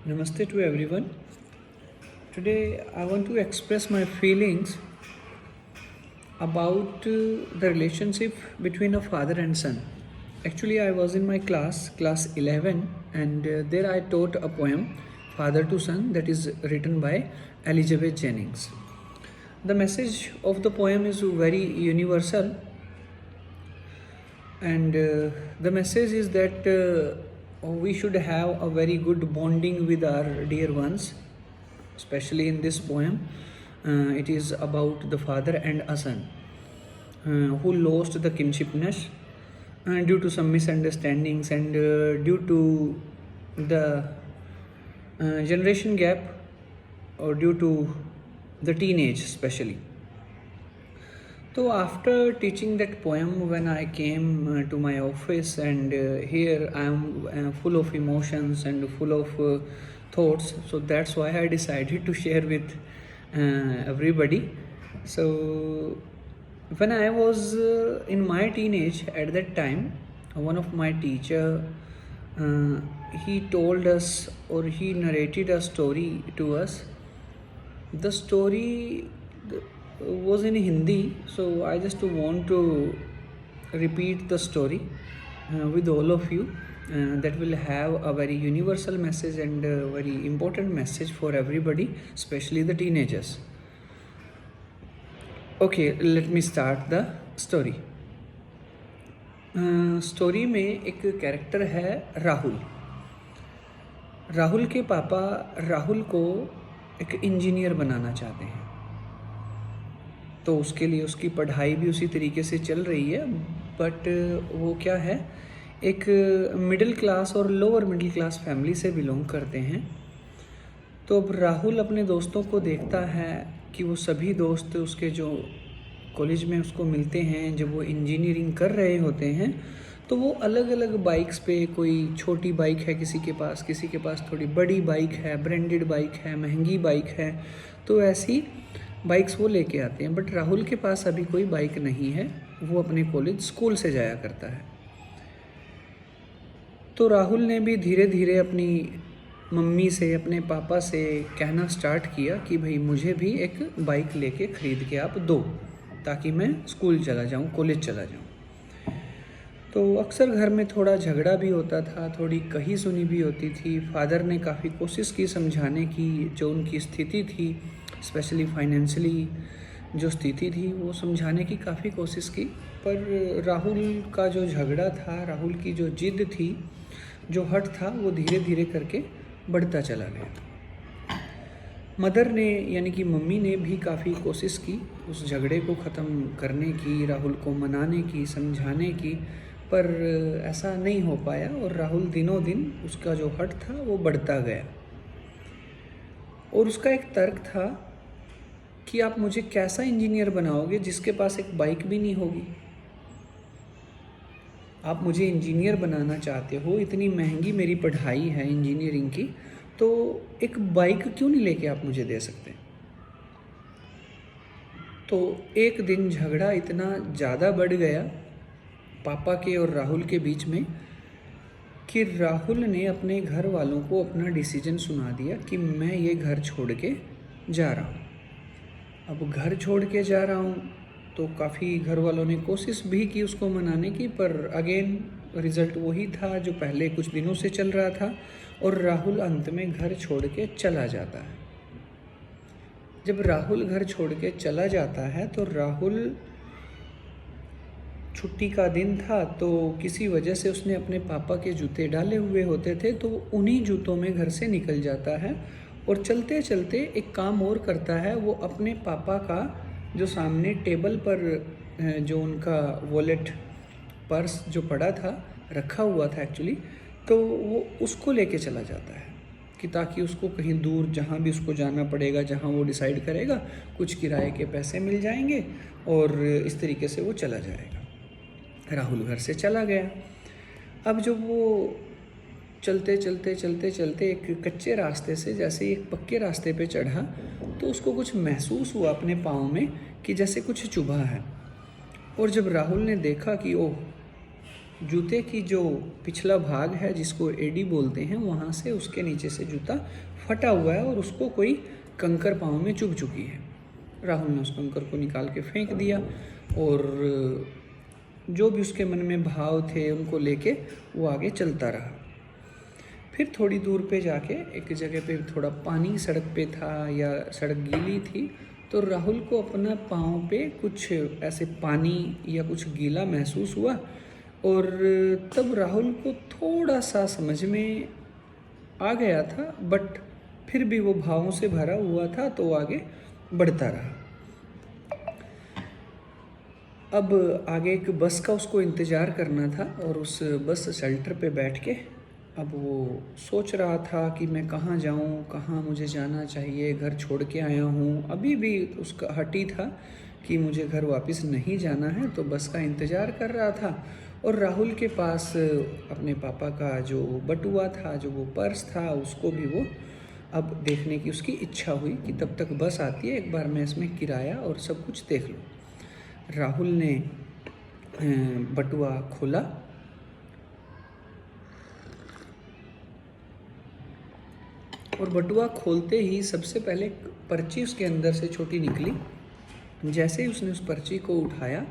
Namaste to everyone. Today I want to express my feelings about the relationship between a father and son. Actually, I was in my class 11, and there I taught a poem, Father to Son, that is written by Elizabeth Jennings. The message of the poem is very universal, and the message is that we should have a very good bonding with our dear ones, especially in this poem. It is about the father and a son who lost the kinshipness due to some misunderstandings and due to the generation gap or due to the teenage especially. So after teaching that poem, when I came to my office, and here I am full of emotions and full of thoughts, so that's why I decided to share with everybody. So when I was in my teenage at that time, one of my teacher uh, he told us, or he narrated a story to us. The story was in Hindi, so I just want to repeat the story with all of you. That will have a very universal message and a very important message for everybody, especially the teenagers. Okay, let me start the story. Story में एक character है राहुल. राहुल के पापा राहुल को एक engineer बनाना चाहते हैं, तो उसके लिए उसकी पढ़ाई भी उसी तरीके से चल रही है. बट वो क्या है, एक मिडिल क्लास और लोअर मिडिल क्लास फैमिली से बिलोंग करते हैं. तो अब राहुल अपने दोस्तों को देखता है कि वो सभी दोस्त उसके जो कॉलेज में उसको मिलते हैं, जब वो इंजीनियरिंग कर रहे होते हैं, तो वो अलग अलग बाइक्स पे, कोई छोटी बाइक है किसी के पास थोड़ी बड़ी बाइक है, ब्रांडेड बाइक है, महंगी बाइक है, तो ऐसी बाइक्स वो लेके आते हैं. बट राहुल के पास अभी कोई बाइक नहीं है, वो अपने कॉलेज स्कूल से जाया करता है. तो राहुल ने भी धीरे धीरे अपनी मम्मी से, अपने पापा से कहना स्टार्ट किया कि भाई मुझे भी एक बाइक लेके ख़रीद के आप दो, ताकि मैं स्कूल चला जाऊं, कॉलेज चला जाऊं. तो अक्सर घर में थोड़ा झगड़ा भी होता था, थोड़ी कही सुनी भी होती थी. फादर ने काफ़ी कोशिश की समझाने की, जो उनकी स्थिति थी, स्पेशली फाइनेंशियली जो स्थिति थी, वो समझाने की काफ़ी कोशिश की. पर राहुल का जो झगड़ा था, राहुल की जो जिद थी, जो हट था, वो धीरे धीरे करके बढ़ता चला गया. मदर ने, यानी कि मम्मी ने भी काफ़ी कोशिश की उस झगड़े को ख़त्म करने की, राहुल को मनाने की, समझाने की, पर ऐसा नहीं हो पाया. और राहुल दिनों दिन उसका जो हट था वो बढ़ता गया. और उसका एक तर्क था कि आप मुझे कैसा इंजीनियर बनाओगे जिसके पास एक बाइक भी नहीं होगी. आप मुझे इंजीनियर बनाना चाहते हो, इतनी महंगी मेरी पढ़ाई है इंजीनियरिंग की, तो एक बाइक क्यों नहीं लेके आप मुझे दे सकते. तो एक दिन झगड़ा इतना ज़्यादा बढ़ गया पापा के और राहुल के बीच में कि राहुल ने अपने घर वालों को अपना डिसीजन सुना दिया कि मैं ये घर छोड़ के जा रहा हूँ. अब घर छोड़ के जा रहा हूँ तो काफ़ी घर वालों ने कोशिश भी की उसको मनाने की, पर अगेन रिज़ल्ट वही था जो पहले कुछ दिनों से चल रहा था, और राहुल अंत में घर छोड़ के चला जाता है. जब राहुल घर छोड़ के चला जाता है तो राहुल, छुट्टी का दिन था, तो किसी वजह से उसने अपने पापा के जूते डाले हुए होते थे, तो उन्हीं जूतों में घर से निकल जाता है. और चलते चलते एक काम और करता है, वो अपने पापा का जो सामने टेबल पर जो उनका वॉलेट, पर्स जो पड़ा था, रखा हुआ था एक्चुअली, तो वो उसको लेके चला जाता है कि ताकि उसको कहीं दूर, जहाँ भी उसको जाना पड़ेगा, जहाँ वो डिसाइड करेगा, कुछ किराए के पैसे मिल जाएंगे और इस तरीके से वो चला जाएगा. राहुल घर से चला गया. अब जब वो चलते चलते चलते चलते एक कच्चे रास्ते से जैसे एक पक्के रास्ते पे चढ़ा, तो उसको कुछ महसूस हुआ अपने पाँव में कि जैसे कुछ चुभा है. और जब राहुल ने देखा कि ओह, जूते की जो पिछला भाग है जिसको एडी बोलते हैं, वहाँ से उसके नीचे से जूता फटा हुआ है और उसको कोई कंकर पाँव में चुभ चुकी है। राहुल ने उस कंकर को निकाल के फेंक दिया और जो भी उसके मन में भाव थे उनको लेके वो आगे चलता रहा। फिर थोड़ी दूर पे जाके एक जगह पे थोड़ा पानी सड़क पे था या सड़क गीली थी, तो राहुल को अपना पाँव पे कुछ ऐसे पानी या कुछ गीला महसूस हुआ और तब राहुल को थोड़ा सा समझ में आ गया था, बट फिर भी वो भावों से भरा हुआ था तो वो आगे बढ़ता रहा। अब आगे एक बस का उसको इंतज़ार करना था और उस बस शेल्टर पे बैठ के अब वो सोच रहा था कि मैं कहाँ जाऊँ, कहाँ मुझे जाना चाहिए, घर छोड़ के आया हूँ। अभी भी उसका हटी था कि मुझे घर वापस नहीं जाना है, तो बस का इंतज़ार कर रहा था। और राहुल के पास अपने पापा का जो बटुआ था, जो वो पर्स था, उसको भी वो अब देखने की उसकी इच्छा हुई कि तब तक बस आती है, एक बार मैं इसमें किराया और सब कुछ देख लूँ। राहुल ने बटुआ खोला और बटुआ खोलते ही सबसे पहले पर्ची उसके अंदर से छोटी निकली। जैसे ही उसने उस पर्ची को उठाया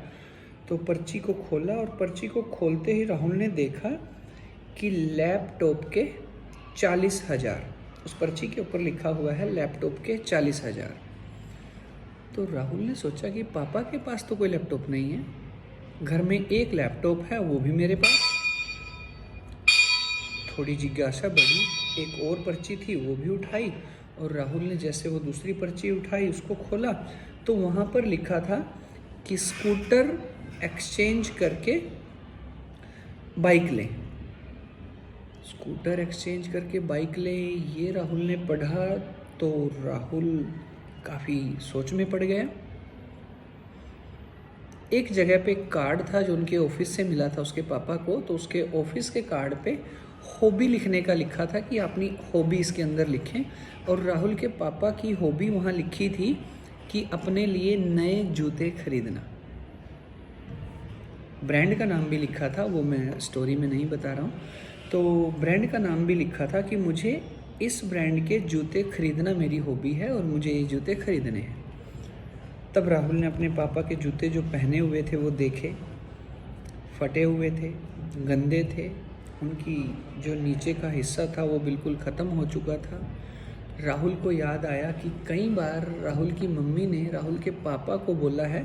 तो पर्ची को खोला और पर्ची को खोलते ही राहुल ने देखा कि लैपटॉप के 40,000, उस पर्ची के ऊपर लिखा हुआ है लैपटॉप के 40,000। तो राहुल ने सोचा कि पापा के पास तो कोई लैपटॉप नहीं है, घर में एक लैपटॉप है, वो भी मेरे पास। थोड़ी जिज्ञासा बढ़ी, एक और पर्ची थी वो भी उठाई और राहुल ने जैसे वो दूसरी पर्ची उठाई, उसको खोला तो वहाँ पर लिखा था कि स्कूटर एक्सचेंज करके बाइक लें। स्कूटर एक्सचेंज करके बाइक लें, ये राहुल ने पढ़ा तो राहुल काफ़ी सोच में पड़ गया। एक जगह पे कार्ड था जो उनके ऑफिस से मिला था उसके पापा को, तो उसके ऑफिस के कार्ड पे हॉबी लिखने का लिखा था कि अपनी हॉबी इसके अंदर लिखें। और राहुल के पापा की हॉबी वहाँ लिखी थी कि अपने लिए नए जूते खरीदना। ब्रांड का नाम भी लिखा था, वो मैं स्टोरी में नहीं बता रहा हूँ। तो ब्रांड का नाम भी लिखा था कि मुझे इस ब्रांड के जूते खरीदना मेरी हॉबी है और मुझे ये जूते खरीदने हैं। तब राहुल ने अपने पापा के जूते जो पहने हुए थे वो देखे, फटे हुए थे, गंदे थे, उनकी जो नीचे का हिस्सा था वो बिल्कुल ख़त्म हो चुका था। राहुल को याद आया कि कई बार राहुल की मम्मी ने राहुल के पापा को बोला है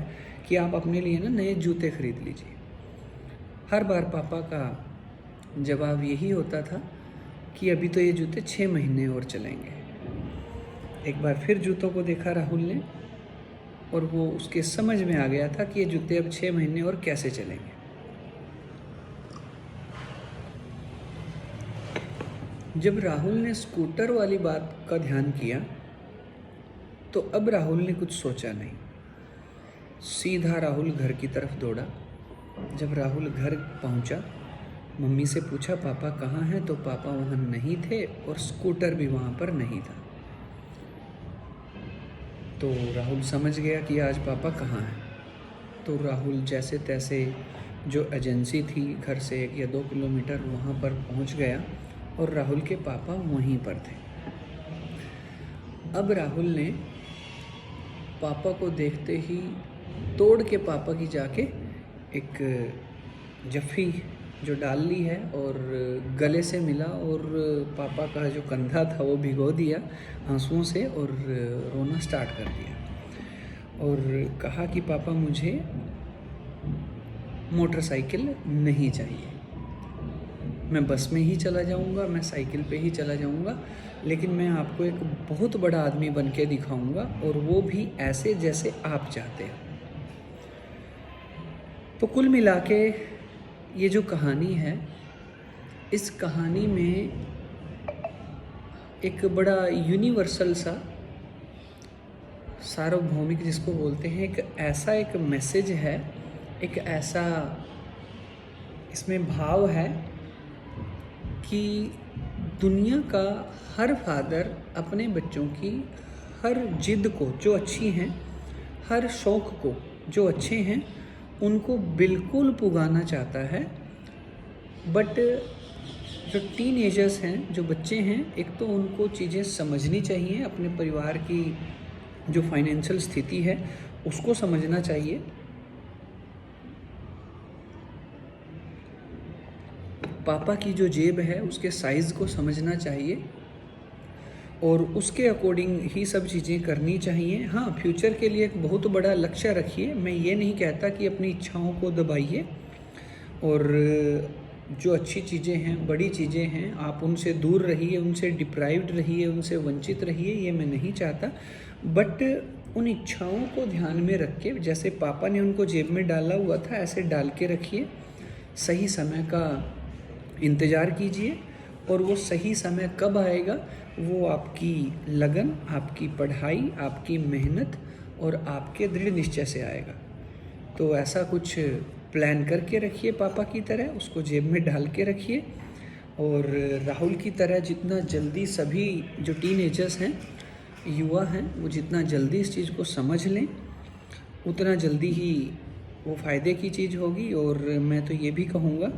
कि आप अपने लिए ना नए जूते खरीद लीजिए। हर बार पापा का जवाब यही होता था कि अभी तो ये जूते 6 महीने और चलेंगे। एक बार फिर जूतों को देखा राहुल ने और वो उसके समझ में आ गया था कि ये जूते अब 6 महीने और कैसे चलेंगे। जब राहुल ने स्कूटर वाली बात का ध्यान किया तो अब राहुल ने कुछ सोचा नहीं, सीधा राहुल घर की तरफ दौड़ा। जब राहुल घर पहुंचा, मम्मी से पूछा पापा कहाँ हैं, तो पापा वहाँ नहीं थे और स्कूटर भी वहाँ पर नहीं था। तो राहुल समझ गया कि आज पापा कहाँ हैं। तो राहुल जैसे तैसे जो एजेंसी थी घर से 1 या 2 किलोमीटर वहाँ पर पहुँच गया और राहुल के पापा वहीं पर थे। अब राहुल ने पापा को देखते ही तोड़ के पापा की जाके एक जफ़ी जो डाल ली है और गले से मिला और पापा का जो कंधा था वो भिगो दिया आंसुओं से और रोना स्टार्ट कर दिया और कहा कि पापा मुझे मोटरसाइकिल नहीं चाहिए, मैं बस में ही चला जाऊंगा, मैं साइकिल पे ही चला जाऊंगा, लेकिन मैं आपको एक बहुत बड़ा आदमी बन के दिखाऊंगा और वो भी ऐसे जैसे आप चाहते हैं। तो कुल मिला के ये जो कहानी है, इस कहानी में एक बड़ा यूनिवर्सल सा सार्वभौमिक जिसको बोलते हैं, एक मैसेज है, एक ऐसा इसमें भाव है कि दुनिया का हर फादर अपने बच्चों की हर जिद को जो अच्छी हैं, हर शौक़ को जो अच्छे हैं, उनको बिल्कुल पुगाना चाहता है बट जो टीन एजर्स हैं, जो बच्चे हैं, एक तो उनको चीज़ें समझनी चाहिए, अपने परिवार की जो फाइनेंशियल स्थिति है उसको समझना चाहिए, पापा की जो जेब है उसके साइज़ को समझना चाहिए और उसके अकॉर्डिंग ही सब चीज़ें करनी चाहिए। हाँ, फ्यूचर के लिए एक बहुत बड़ा लक्ष्य रखिए। मैं ये नहीं कहता कि अपनी इच्छाओं को दबाइए और जो अच्छी चीज़ें हैं, बड़ी चीज़ें हैं, आप उनसे दूर रहिए, उनसे डिप्राइव्ड रहिए, उनसे वंचित रहिए, ये मैं नहीं चाहता। बट उन इच्छाओं को ध्यान में रख के, जैसे पापा ने उनको जेब में डाला हुआ था, ऐसे डाल के रखिए। सही समय का इंतज़ार कीजिए और वो सही समय कब आएगा, वो आपकी लगन, आपकी पढ़ाई, आपकी मेहनत और आपके दृढ़ निश्चय से आएगा। तो ऐसा कुछ प्लान करके रखिए, पापा की तरह उसको जेब में डाल के रखिए और राहुल की तरह जितना जल्दी सभी जो टीनेजर्स हैं, युवा हैं, वो जितना जल्दी इस चीज़ को समझ लें उतना जल्दी ही वो फ़ायदे की चीज़ होगी। और मैं तो ये भी कहूँगा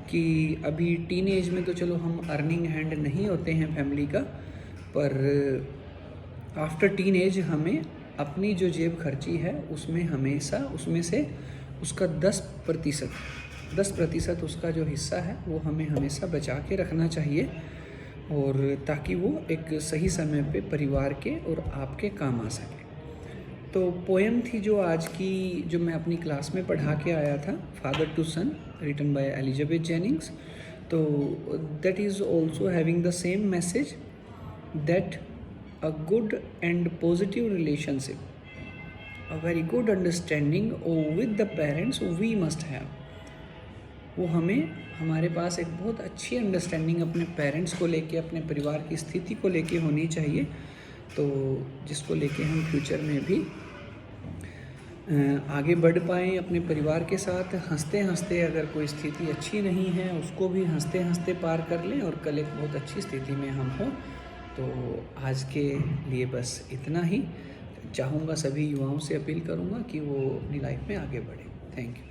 कि अभी टीन एज में तो चलो हम अर्निंग हैंड नहीं होते हैं फैमिली का, पर आफ्टर टीन एज हमें अपनी जो जेब खर्ची है उसमें हमेशा उसमें से उसका 10% उसका जो हिस्सा है वो हमें हमेशा बचा के रखना चाहिए, और ताकि वो एक सही समय पे परिवार के और आपके काम आ सके। तो पोएम थी जो आज की, जो मैं अपनी क्लास में पढ़ा के आया था, father to son, written by Elizabeth Jennings. तो that is also having the same message that a good and positive relationship, a very good understanding with the parents we must have. वो हमें, हमारे पास एक बहुत अच्छी अंडरस्टैंडिंग अपने parents को लेके, अपने परिवार की स्थिति को लेके होनी चाहिए, तो जिसको लेके हम फ्यूचर में भी आगे बढ़ पाएँ अपने परिवार के साथ हंसते हंसते। अगर कोई स्थिति अच्छी नहीं है उसको भी हंसते हंसते पार कर लें और कल एक बहुत अच्छी स्थिति में हम हों। तो आज के लिए बस इतना ही। चाहूँगा, सभी युवाओं से अपील करूँगा कि वो अपनी लाइफ में आगे बढ़ें। Thank you.